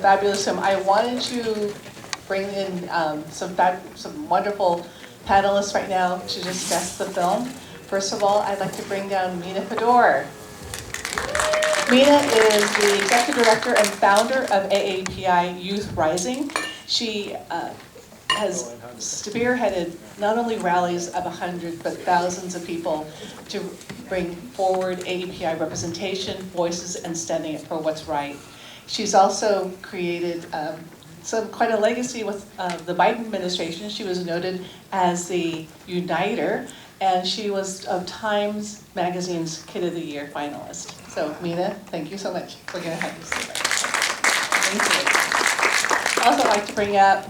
fabulous film. I wanted to bring in some wonderful panelists right now to discuss the film. First of all, I'd like to bring down Mina Fedor. Mina is the executive director and founder of AAPI Youth Rising. She has spearheaded not only rallies of 100, but thousands of people to bring forward AAPI representation, voices, and standing up for what's right. She's also created quite a legacy with the Biden administration. She was noted as the uniter, and she was Times Magazine's Kid of the Year finalist. So Mina, thank you so much. We're gonna have you sit back. Thank you. I'd also like to bring up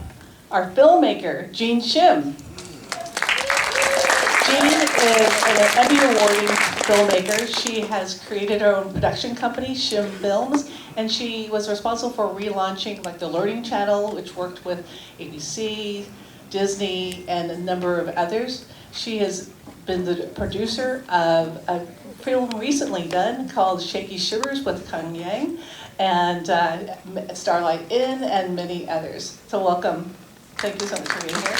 our filmmaker, Shim. Jean is an Emmy-awarding filmmaker. She has created her own production company, Shim Films, and she was responsible for relaunching like the Learning Channel, which worked with ABC, Disney, and a number of others. She has been the producer of a film recently done called Shaky Shivers with Kang Yang, and Starlight Inn, and many others. So welcome. Thank you so much for being here.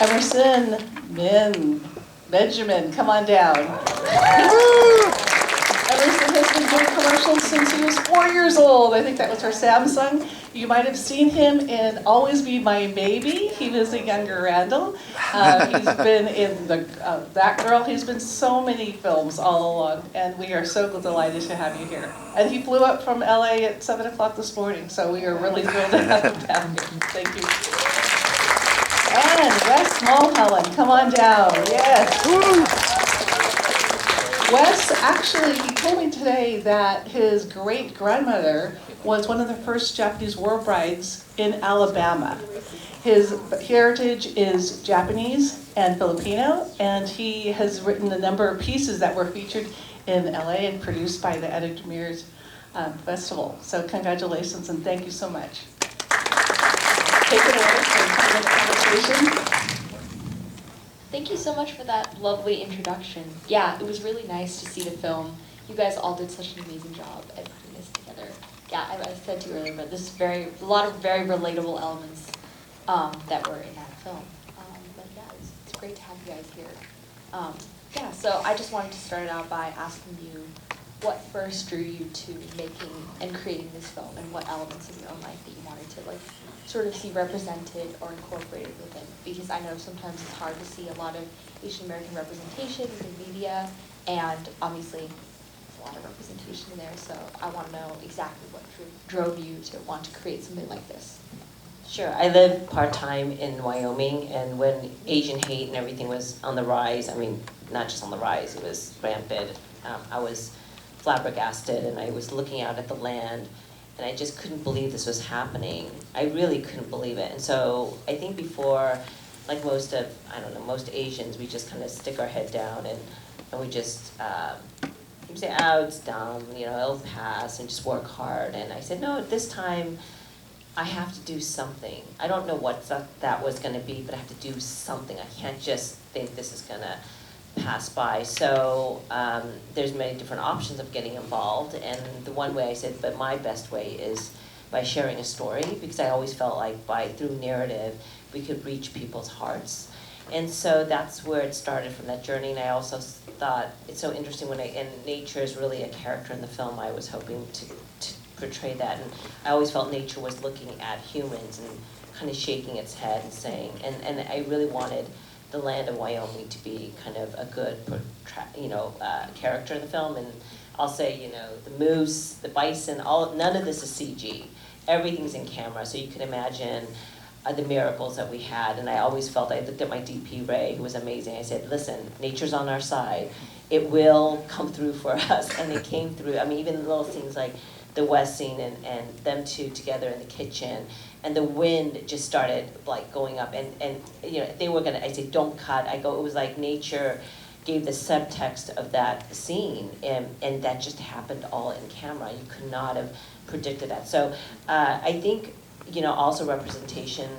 Emerson, Benjamin, come on down. Emerson has been doing commercials since he was 4 years old. I think that was for Samsung. You might have seen him in Always Be My Baby. He was a younger Randall. He's been in That Girl. He's been so many films all along, and we are so delighted to have you here. And he flew up from LA at 7 o'clock this morning, so we are really thrilled to have him down here. Thank you. And Wes Mulholland, come on down. Yes. Wes, actually, he told me today that his great-grandmother was one of the first Japanese war brides in Alabama. His heritage is Japanese and Filipino, and he has written a number of pieces that were featured in LA and produced by the Edith Mears Festival. So congratulations and thank you so much. Take it away for the conversation. Thank you so much for that lovely introduction. Yeah, it was really nice to see the film. You guys all did such an amazing job at putting this together. Yeah, I said to you earlier, but this is a lot of very relatable elements that were in that film. But yeah, it's great to have you guys here. Yeah, so I just wanted to start it out by asking you what first drew you to making and creating this film, and what elements of your own life that you wanted to sort of see represented or incorporated within, because I know sometimes it's hard to see a lot of Asian American representation in media, and obviously there's a lot of representation in there, so I want to know exactly what drove you to want to create something like this. Sure, I live part-time in Wyoming, and when Asian hate and everything was on the rise, I mean, not just on the rise, it was rampant, I was flabbergasted, and I was looking out at the land, and I just couldn't believe this was happening. I really couldn't believe it. And so I think before, like most Asians, we just kind of stick our head down and we just say, oh, it's dumb, it'll pass, and just work hard. And I said, no, this time I have to do something. I don't know what that was going to be, but I have to do something. I can't just think this is going to pass by. So there's many different options of getting involved, and the one way I said, but my best way is by sharing a story, because I always felt like through narrative we could reach people's hearts. And so that's where it started from that journey. And I also thought it's so interesting and nature is really a character in the film. I was hoping to portray that, and I always felt nature was looking at humans and kind of shaking its head and saying, and I really wanted the land of Wyoming to be kind of a good, character in the film. And I'll say, the moose, the bison, none of this is CG. Everything's in camera, so you can imagine the miracles that we had. And I always felt, I looked at my DP, Ray, who was amazing. I said, listen, nature's on our side. It will come through for us. And it came through. I mean, even little things like the West scene and them two together in the kitchen. And the wind just started going up, and they were gonna. I said, don't cut. It was like nature gave the subtext of that scene, and that just happened all in camera. You could not have predicted that. So I think also representation.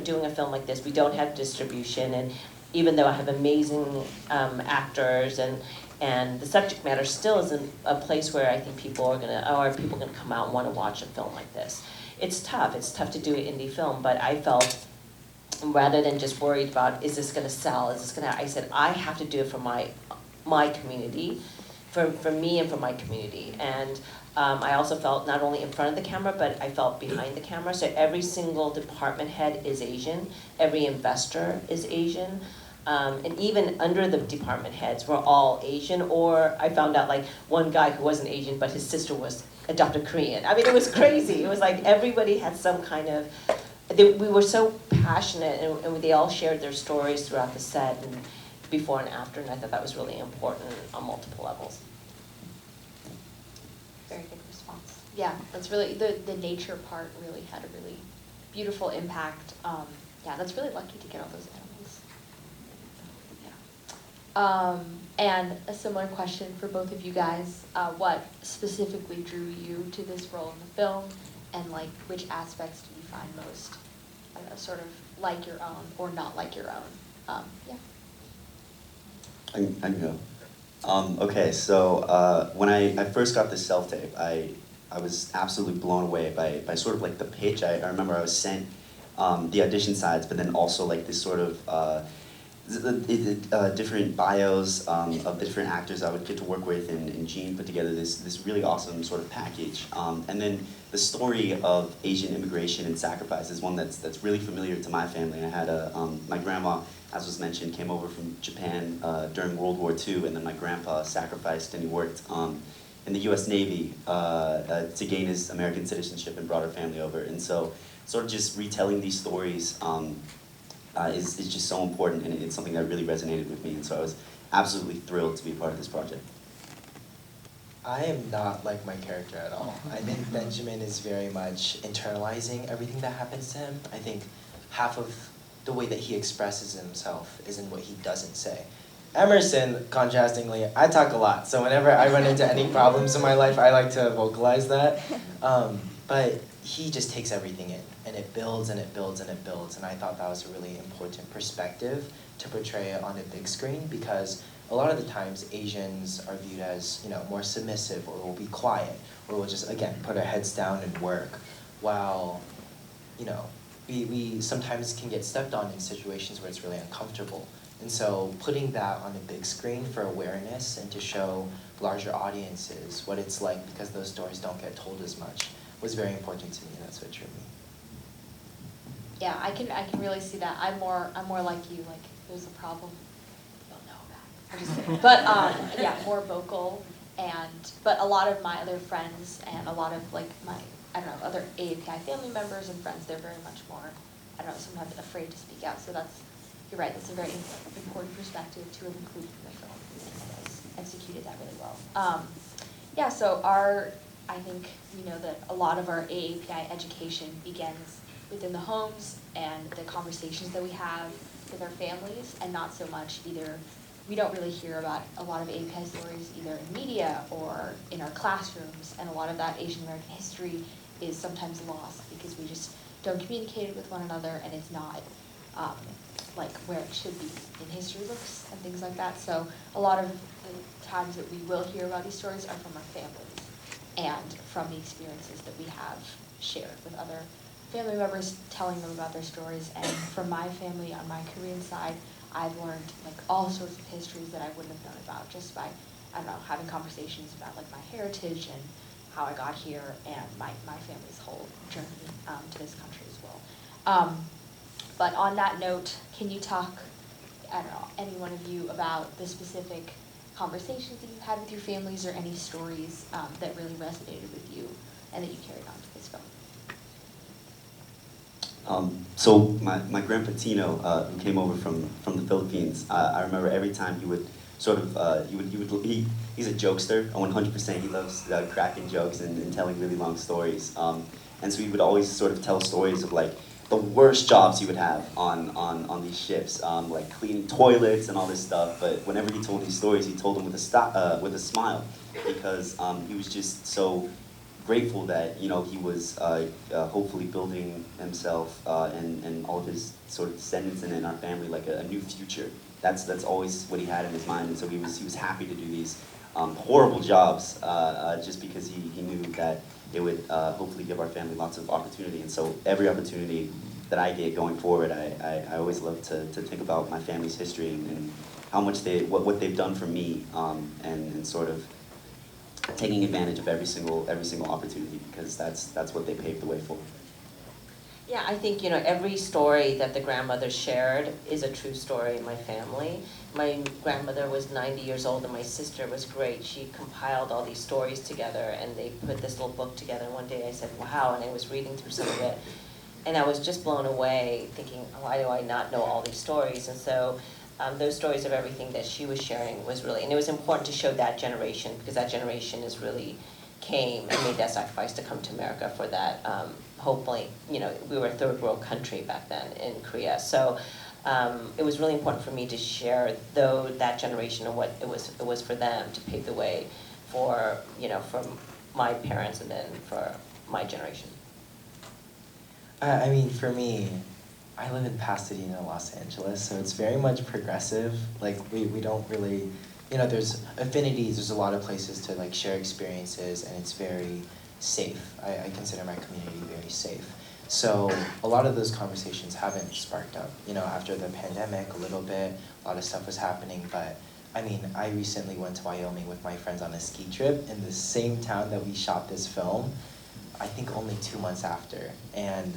Doing a film like this, we don't have distribution, and even though I have amazing actors and And the subject matter still isn't a place where I think people are gonna come out and wanna watch a film like this. It's tough to do an indie film, but I felt, rather than just worried about, is this gonna sell, I said, I have to do it for my community, for me and for my community. And I also felt not only in front of the camera, but I felt behind the camera. So every single department head is Asian, every investor is Asian. And even under the department heads, we're all Asian, or I found out like one guy who wasn't Asian, but his sister was adopted Korean. I mean, it was crazy. It was like everybody had some kind of, we were so passionate, and they all shared their stories throughout the set and before and after, and I thought that was really important on multiple levels. Very good response. Yeah, that's really, the nature part really had a really beautiful impact. Yeah, that's really lucky to get all those animals. And a similar question for both of you guys. What specifically drew you to this role in the film, and like which aspects do you find most, I don't know, sort of like your own or not like your own? Yeah. I can go. Okay, so when I first got this self-tape, I was absolutely blown away by sort of like the pitch. I remember I was sent the audition sides, but then also like this sort of different bios of the different actors I would get to work with, and Gene put together this really awesome sort of package. And then the story of Asian immigration and sacrifice is one that's really familiar to my family. I had my grandma, as was mentioned, came over from Japan during World War II, and then my grandpa sacrificed, and he worked in the U.S. Navy to gain his American citizenship and brought our family over. And so sort of just retelling these stories is just so important, and it's something that really resonated with me, and so I was absolutely thrilled to be part of this project. I am not like my character at all. I think Benjamin is very much internalizing everything that happens to him. I think half of the way that he expresses himself is in what he doesn't say. Emerson, contrastingly, I talk a lot, so whenever I run into any problems in my life, I like to vocalize that. But he just takes everything in, and it builds and it builds and it builds, and I thought that was a really important perspective to portray it on a big screen, because a lot of the times Asians are viewed as, you know, more submissive, or will be quiet, or will just, again, put our heads down and work, while, you know, we sometimes can get stepped on in situations where it's really uncomfortable. And so putting that on a big screen for awareness and to show larger audiences what it's like, because those stories don't get told as much, was very important to me, and that's what drew me. Yeah, I can really see that. I'm more like you. Like, there's a problem, you'll know that. I'm just kidding. But yeah, more vocal, but a lot of my other friends and a lot of like my, I don't know, other AAPI family members and friends, they're very much more, I don't know, sometimes afraid to speak out. So you're right. That's a very important perspective to have included in the film, and you guys executed that really well. Yeah. So I think we know that a lot of our AAPI education begins within the homes and the conversations that we have with our families, and not so much either, we don't really hear about a lot of AAPI stories either in media or in our classrooms, and a lot of that Asian American history is sometimes lost because we just don't communicate it with one another, and it's not like where it should be in history books and things like that. So a lot of the times that we will hear about these stories are from our families, and from the experiences that we have shared with other family members, telling them about their stories. And from my family on my Korean side, I've learned like all sorts of histories that I wouldn't have known about just by, I don't know, having conversations about like my heritage and how I got here, and my family's whole journey to this country as well. But on that note, can you talk, I don't know, any one of you about the specific conversations that you've had with your families, or any stories that really resonated with you and that you carried on to this film? So my grandpa Tino, who came over from the Philippines, I remember every time he would sort of, he's a jokester, 100%. He loves cracking jokes and telling really long stories. And so he would always sort of tell stories of like the worst jobs he would have on these ships, like cleaning toilets and all this stuff. But whenever he told these stories, he told them with a smile, because he was just so grateful that, you know, he was hopefully building himself and all of his sort of descendants and our family like a new future that's always what he had in his mind, and so he was happy to do these horrible jobs just because he knew that it would hopefully give our family lots of opportunity. And so every opportunity that I get going forward, I always love to think about my family's history and how much what they've done for me, and sort of taking advantage of every single opportunity, because that's what they paved the way for. Yeah, I think, every story that the grandmother shared is a true story in my family. My grandmother was 90 years old and my sister was great. She compiled all these stories together and they put this little book together. And one day I said, wow, and I was reading through some of it. And I was just blown away thinking, why do I not know all these stories? And so those stories of everything that she was sharing was really, and it was important to show that generation, because that generation is really came and made that sacrifice to come to America for that. Hopefully, we were a third world country back then in Korea. So it was really important for me to share that generation and what it was for them to pave the way for, for my parents and then for my generation. I mean, for me, I live in Pasadena, Los Angeles, so it's very much progressive. Like, we don't really, there's affinities, there's a lot of places to like share experiences, and it's very safe. I consider my community very safe. So a lot of those conversations haven't sparked up. After the pandemic, a little bit, a lot of stuff was happening, but I mean, I recently went to Wyoming with my friends on a ski trip in the same town that we shot this film, I think only 2 months after, and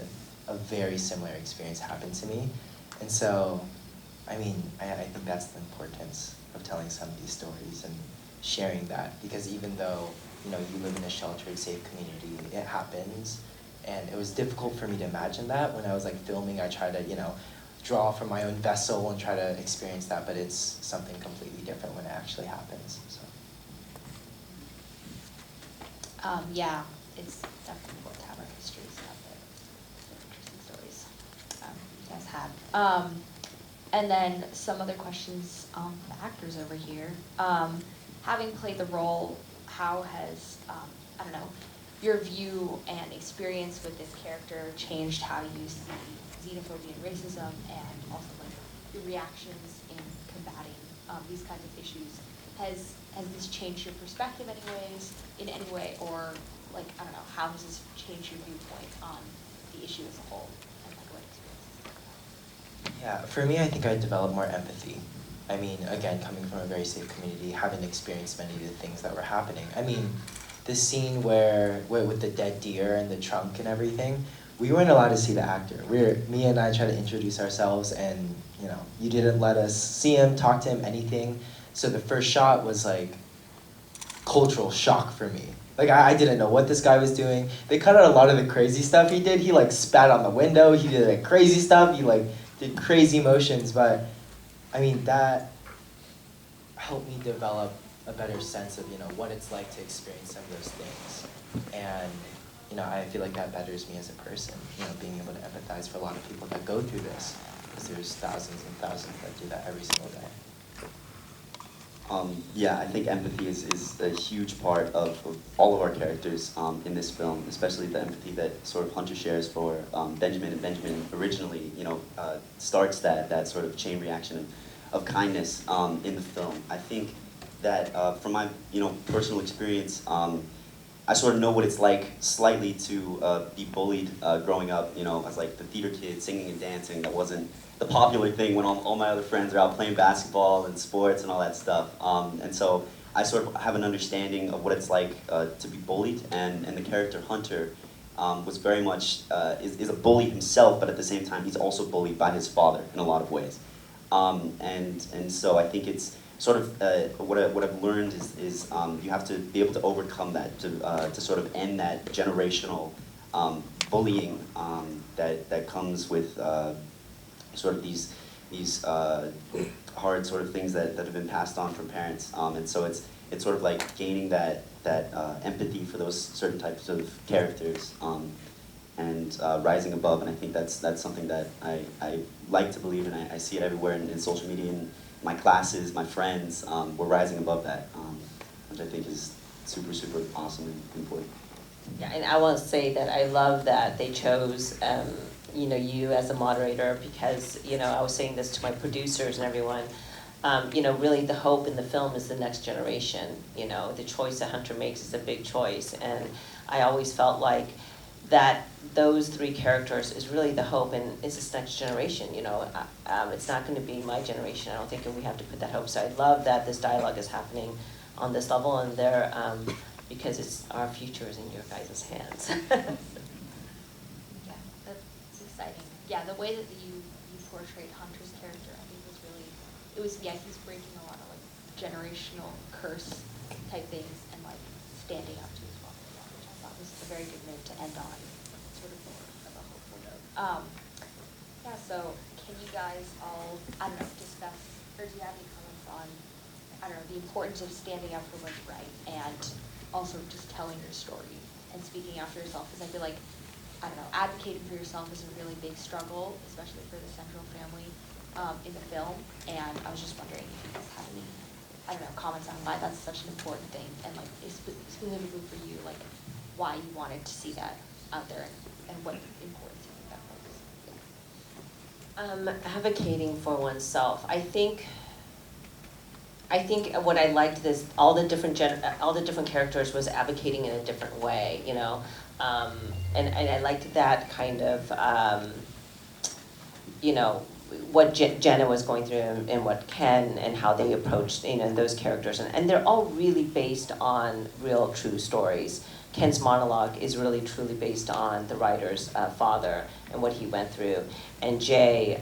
a very similar experience happened to me. And so, I mean, I think that's the importance of telling some of these stories and sharing that, because even though, you live in a sheltered, safe community, it happens. And it was difficult for me to imagine that. When I was like filming, I tried to, draw from my own vessel and try to experience that, but it's something completely different when it actually happens, so. Yeah, it's definitely important to have our histories out there. Interesting stories you guys had. And then some other questions on the actors over here. Having played the role, how has, I don't know, your view and experience with this character changed how you see xenophobia and racism, and also like your reactions in combating these kinds of issues? Has this changed your perspective in any way, or like, I don't know, how has this changed your viewpoint on the issue as a whole, and like what experiences? Yeah, for me, I think I developed more empathy. I mean, again, coming from a very safe community, having experienced many of the things that were happening. I mean, the scene where with the dead deer and the trunk and everything, we weren't allowed to see the actor. Me and I tried to introduce ourselves, and you didn't let us see him, talk to him, anything. So the first shot was like cultural shock for me. Like, I didn't know what this guy was doing. They cut out a lot of the crazy stuff he did. He like spat on the window. He did like crazy stuff. He like did crazy motions, but I mean, that helped me develop a better sense of, what it's like to experience some of those things. And, I feel like that betters me as a person, being able to empathize for a lot of people that go through this, because there's thousands and thousands that do that every single day. Yeah, I think empathy is a huge part of all of our characters in this film, especially the empathy that sort of Hunter shares for Benjamin. And Benjamin originally, starts that sort of chain reaction of kindness in the film. I think that from my personal experience, I sort of know what it's like slightly to be bullied growing up. As like the theater kid singing and dancing. That wasn't the popular thing when all my other friends are out playing basketball and sports and all that stuff. And so I sort of have an understanding of what it's like to be bullied. And the character Hunter was very much is a bully himself, but at the same time he's also bullied by his father in a lot of ways. And so I think it's sort of what I've learned is you have to be able to overcome that to sort of end that generational bullying that comes with sort of these hard sort of things that have been passed on from parents. And so it's sort of like gaining that empathy for those certain types of characters and rising above. And I think that's something that I like to believe, and I see it everywhere in social media and my classes, my friends. We're rising above that, which I think is super, super awesome and important. Yeah, and I want to say that I love that they chose you as a moderator, because I was saying this to my producers and everyone. really the hope in the film is the next generation. The choice that Hunter makes is a big choice, and I always felt like that those three characters is really the hope, and it's this next generation. It's not going to be my generation. I don't think, and we have to put that hope. So I love that this dialogue is happening on this level, and there, because it's our future is in your guys' hands. Yeah, that's exciting. Yeah, the way that you portrayed Hunter's character, I think he's breaking a lot of like generational curse type things and like standing up to his father, which I thought was a very good note to end on, sort of more of a hopeful note. Yeah, so can you guys all, I don't know, discuss, or do you have any comments on, I don't know, the importance of standing up for what's right and also just telling your story and speaking out for yourself? Because I feel like, I don't know, advocating for yourself is a really big struggle, especially for the central family in the film. And I was just wondering if you guys have any, I don't know, comments on why that's such an important thing, and like specifically for you, like why you wanted to see that out there and what importance you think that holds. Advocating for oneself. I think what I liked is all the different characters was advocating in a different way, and I liked that kind of, what Jenna was going through and what Ken and how they approached, those characters. And they're all really based on real, true stories. Ken's monologue is really, truly based on the writer's father and what he went through. And Jay,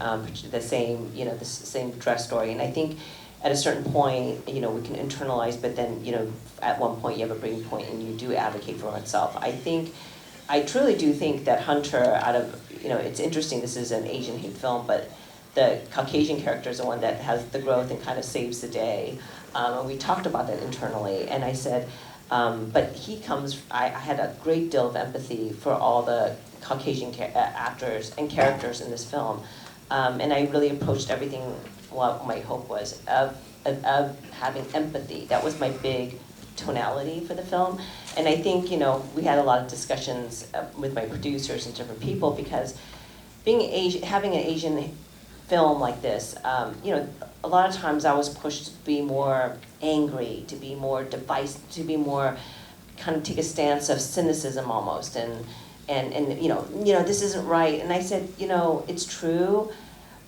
the same, the same dress story. And I think at a certain point, we can internalize, but then, at one point you have a breaking point and you do advocate for oneself. I truly do think that Hunter, it's interesting, this is an Asian hate film, but the Caucasian character is the one that has the growth and kind of saves the day. And we talked about that internally, and I said, but he comes, I had a great deal of empathy for all the Caucasian actors and characters in this film. And I really approached everything, what my hope was, of having empathy. That was my big tonality for the film. And I think, we had a lot of discussions with my producers and different people, because being Asian, having an Asian film like this, a lot of times I was pushed to be more angry, to be more divisive, to be more, kind of take a stance of cynicism almost, and this isn't right. And I said, it's true,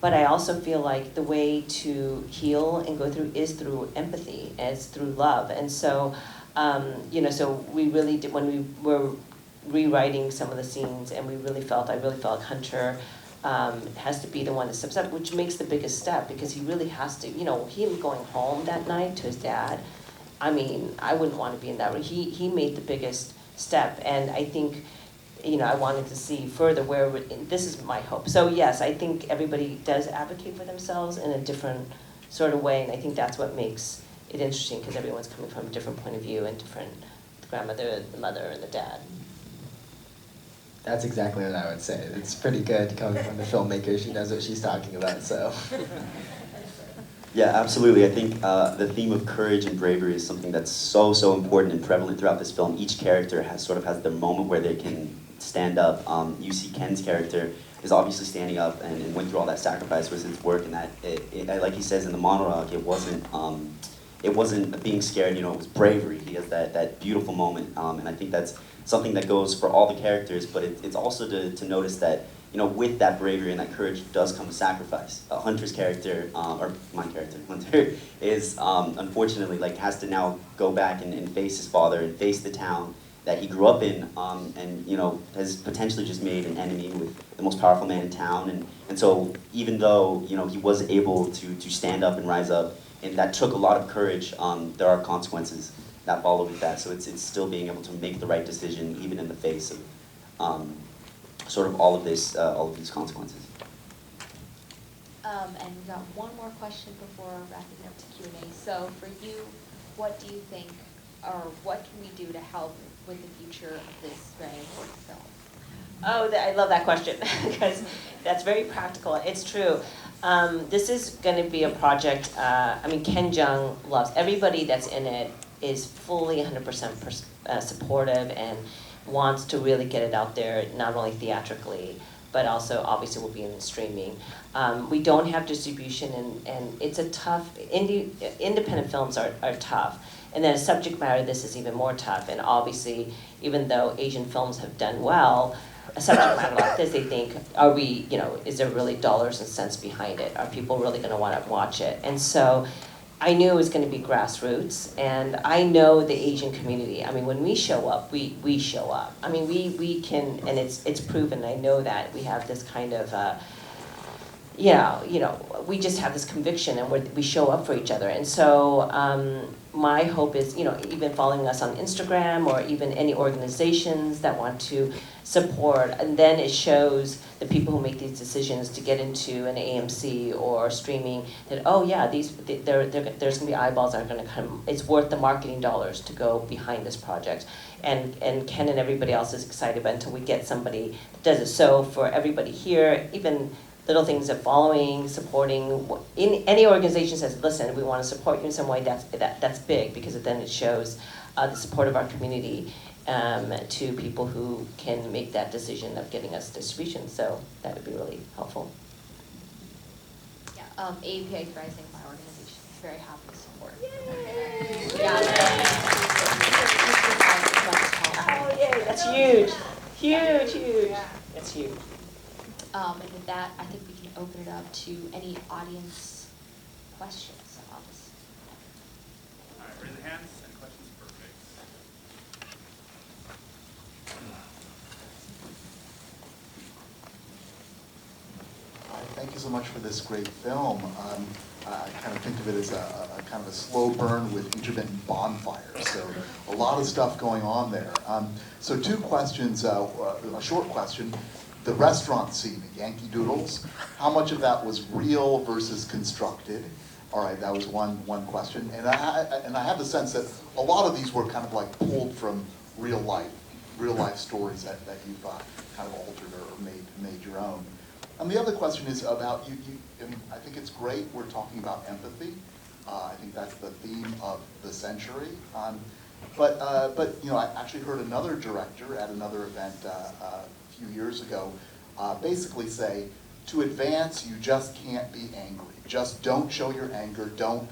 but I also feel like the way to heal and go through is through empathy, and it's through love. And so, so we really did, when we were rewriting some of the scenes, and I really felt Hunter has to be the one that steps up, which makes the biggest step, because he really has to, him going home that night to his dad, I wouldn't want to be in that room. He made the biggest step, and I think, I wanted to see further this is my hope. So yes, I think everybody does advocate for themselves in a different sort of way, and I think that's what makes it interesting, because everyone's coming from a different point of view, and different, the grandmother, the mother, and the dad. That's exactly what I would say. It's pretty good coming from the filmmaker. She knows what she's talking about, so. Yeah, absolutely. I think the theme of courage and bravery is something that's so important and prevalent throughout this film. Each character has their moment where they can stand up. You see Ken's character is obviously standing up and went through all that sacrifice with his work, and that, like he says in the monologue, it wasn't being scared, it was bravery. He has that beautiful moment, and I think that's something that goes for all the characters, but it's also to notice that, with that bravery and that courage does come a sacrifice. Hunter's character, or my character, Hunter, is unfortunately has to now go back and face his father and face the town that he grew up in, and has potentially just made an enemy with the most powerful man in town. And so even though he was able to stand up and rise up, and that took a lot of courage, there are consequences that follow with that. So it's still being able to make the right decision even in the face of sort of all of these consequences. And we've got one more question before wrapping up to Q&A. So for you, what do you think, or what can we do to help with the future of this very important film? Oh, I love that question, because that's very practical. It's true. This is going to be a project, Ken Jeong loves, everybody that's in it is fully 100% supportive and wants to really get it out there, not only theatrically, but also obviously will be in streaming. We don't have distribution, and it's a tough, independent films are tough. And then subject matter, this is even more tough, and obviously, even though Asian films have done well, a subject matter like this, they think, are we, is there really dollars and cents behind it? Are people really gonna wanna watch it? And so, I knew it was gonna be grassroots, and I know the Asian community. I mean, when we show up, we show up. I mean, we can, and it's proven, I know that we have this kind of, we just have this conviction, and we show up for each other. And so my hope is, even following us on Instagram, or even any organizations that want to support, and then it shows the people who make these decisions to get into an AMC or streaming that, oh yeah, there's gonna be eyeballs that are gonna come. It's worth the marketing dollars to go behind this project. And Ken and everybody else is excited, but until we get somebody that does it. So for everybody here, even little things of following, supporting, in any organization says, listen, we want to support you in some way, that's big, because then it shows the support of our community to people who can make that decision of getting us distribution. So that would be really helpful. Yeah, AAPI is Rising, my organization, is very happy to support. Yay! Yeah. Oh, yay, that's huge. Huge. That's huge. And with that, I think we can open it up to any audience questions on this. All right, raise your hands. Any questions? Perfect. Thank you so much for this great film. I kind of think of it as a kind of a slow burn with intermittent bonfires. So a lot of stuff going on there. So two questions, a short question. The restaurant scene at Yankee Doodles, how much of that was real versus constructed? All right, that was one question. And I have the sense that a lot of these were kind of like pulled from real life stories that you've kind of altered or made your own. And the other question is about you. I mean, I think it's great we're talking about empathy. I think that's the theme of the century. But I actually heard another director at another event a few years ago basically say, to advance, you just can't be angry. Just don't show your anger. Don't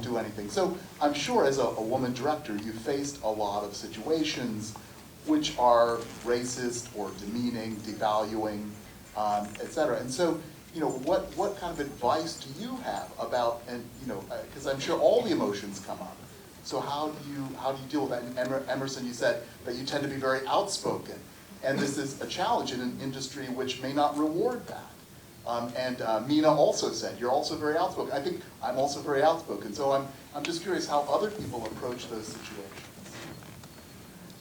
do anything. So I'm sure as a woman director, you faced a lot of situations which are racist or demeaning, devaluing, et cetera. And so, what kind of advice do you have about, and because I'm sure all the emotions come up. So how do you deal with that? And Emerson, you said that you tend to be very outspoken, and this is a challenge in an industry which may not reward that. Mina also said you're also very outspoken. I think I'm also very outspoken. So I'm just curious how other people approach those situations.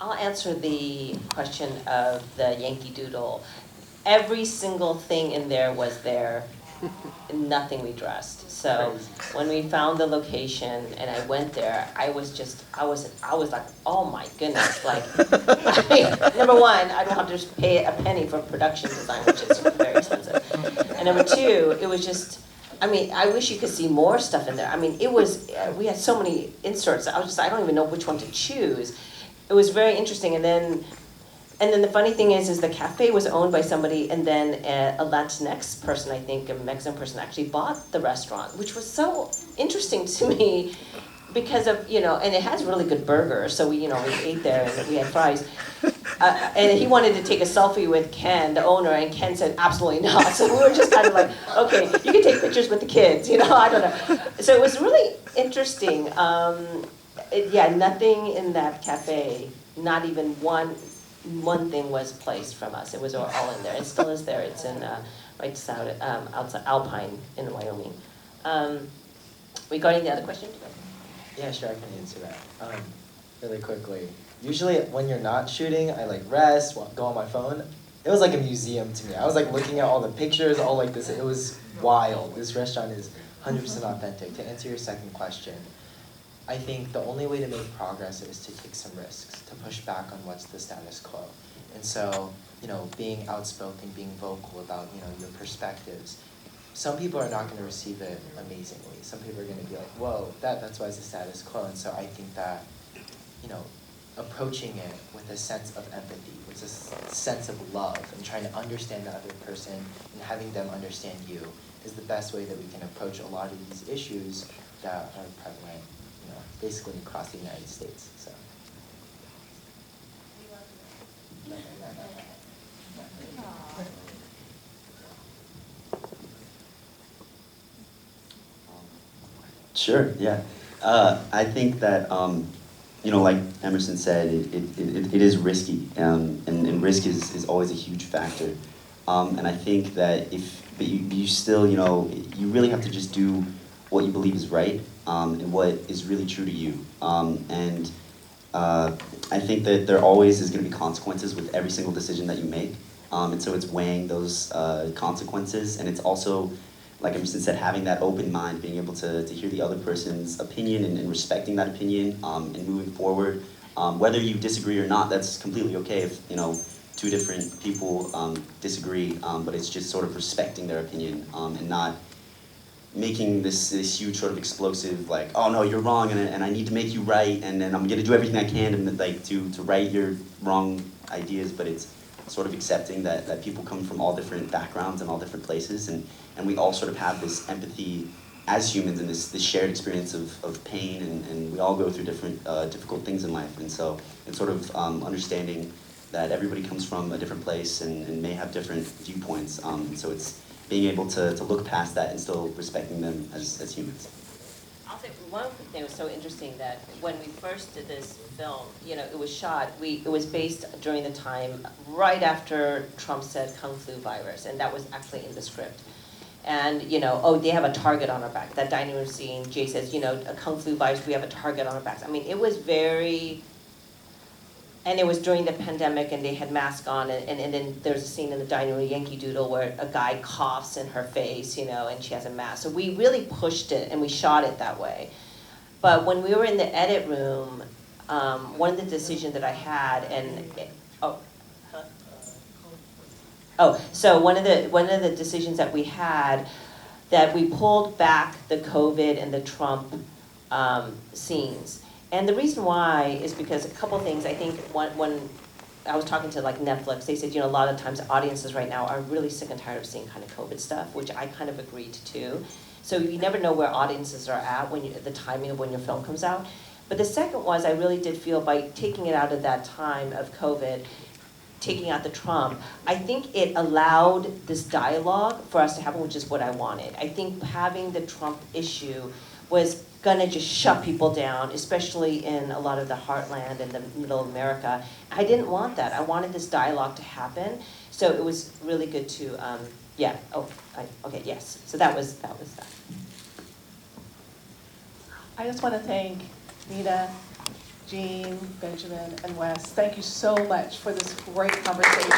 I'll answer the question of the Yankee Doodle. Every single thing in there was there, nothing we dressed. So when we found the location and I went there, I was like, oh my goodness, like, number one, I don't have to pay a penny for production design, which is very expensive. And number two, it was just, I wish you could see more stuff in there. We had so many inserts, I don't even know which one to choose. It was very interesting, and then the funny thing is the cafe was owned by somebody, and then a Latinx person, I think, a Mexican person, actually bought the restaurant, which was so interesting to me because of, and it has really good burgers, so we ate there and we had fries. And he wanted to take a selfie with Ken, the owner, and Ken said, absolutely not. So we were just kind of like, okay, you can take pictures with the kids, I don't know. So it was really interesting. Nothing in that cafe, not even one thing was placed from us. It was all in there. It still is there. It's in right south, outside Alpine in Wyoming. Regarding the other question? Yeah, sure, I can answer that really quickly. Usually when you're not shooting, I rest, go on my phone. It was like a museum to me. I was looking at all the pictures, all this. It was wild. This restaurant is 100% authentic. To answer your second question, I think the only way to make progress is to take some risks, to push back on what's the status quo. And so, being outspoken, being vocal about, your perspectives. Some people are not going to receive it amazingly. Some people are going to be like, whoa, that's why it's the status quo. And so I think that, approaching it with a sense of empathy, with a sense of love, and trying to understand the other person and having them understand you is the best way that we can approach a lot of these issues that are prevalent, basically across the United States. So. Sure, yeah. I think that, like Emerson said, it is risky, and risk is always a huge factor. And I think that but you still, you really have to just do what you believe is right, and what is really true to you. And I think that there always is going to be consequences with every single decision that you make. And so it's weighing those consequences, and it's also, like Emerson said, having that open mind, being able to hear the other person's opinion and respecting that opinion, and moving forward. Whether you disagree or not, that's completely okay if, two different people disagree, but it's just sort of respecting their opinion, and not making this huge sort of explosive, like, oh no, you're wrong, and I need to make you right, and I'm gonna do everything I can to right your wrong ideas, but it's sort of accepting that people come from all different backgrounds and all different places, and we all sort of have this empathy as humans and this shared experience of pain, and we all go through different difficult things in life, and so it's sort of understanding that everybody comes from a different place and may have different viewpoints, and so it's being able to look past that and still respecting them as humans. I'll say one quick thing. It was so interesting that when we first did this film, it was shot, it was based during the time right after Trump said Kung Flu virus, and that was actually in the script. And, they have a target on our back. That dining room scene, Jay says, a Kung Flu virus, we have a target on our backs. I mean, it was very, and it was during the pandemic, and they had masks on, and then there's a scene in the dining room, Yankee Doodle, where a guy coughs in her face, and she has a mask. So we really pushed it, and we shot it that way. But when we were in the edit room, one of the decisions that I had, so one of the decisions that we had, that we pulled back the COVID and the Trump scenes. And the reason why is because a couple things. I think when I was talking to Netflix, they said, a lot of times audiences right now are really sick and tired of seeing kind of COVID stuff, which I kind of agreed to. So you never know where audiences are at the timing of when your film comes out. But the second was, I really did feel by taking it out of that time of COVID, taking out the Trump, I think it allowed this dialogue for us to happen, which is what I wanted. I think having the Trump issue was gonna just shut people down, especially in a lot of the heartland and the middle of America. I didn't want that. I wanted this dialogue to happen. So it was really good to, okay, yes. So that was that. I just want to thank Mina, Jean, Benjamin, and Wes. Thank you so much for this great conversation.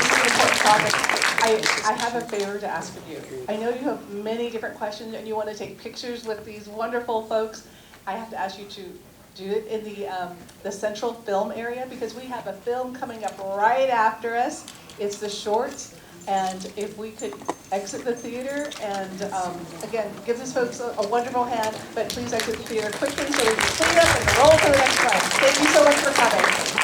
Really important topic. I have a favor to ask of you. I know you have many different questions and you want to take pictures with these wonderful folks. I have to ask you to do it in the central film area, because we have a film coming up right after us. It's the shorts. And if we could exit the theater and, again, give these folks a wonderful hand, but please exit the theater quickly so we can clean up and roll to the next one. Thank you so much for coming.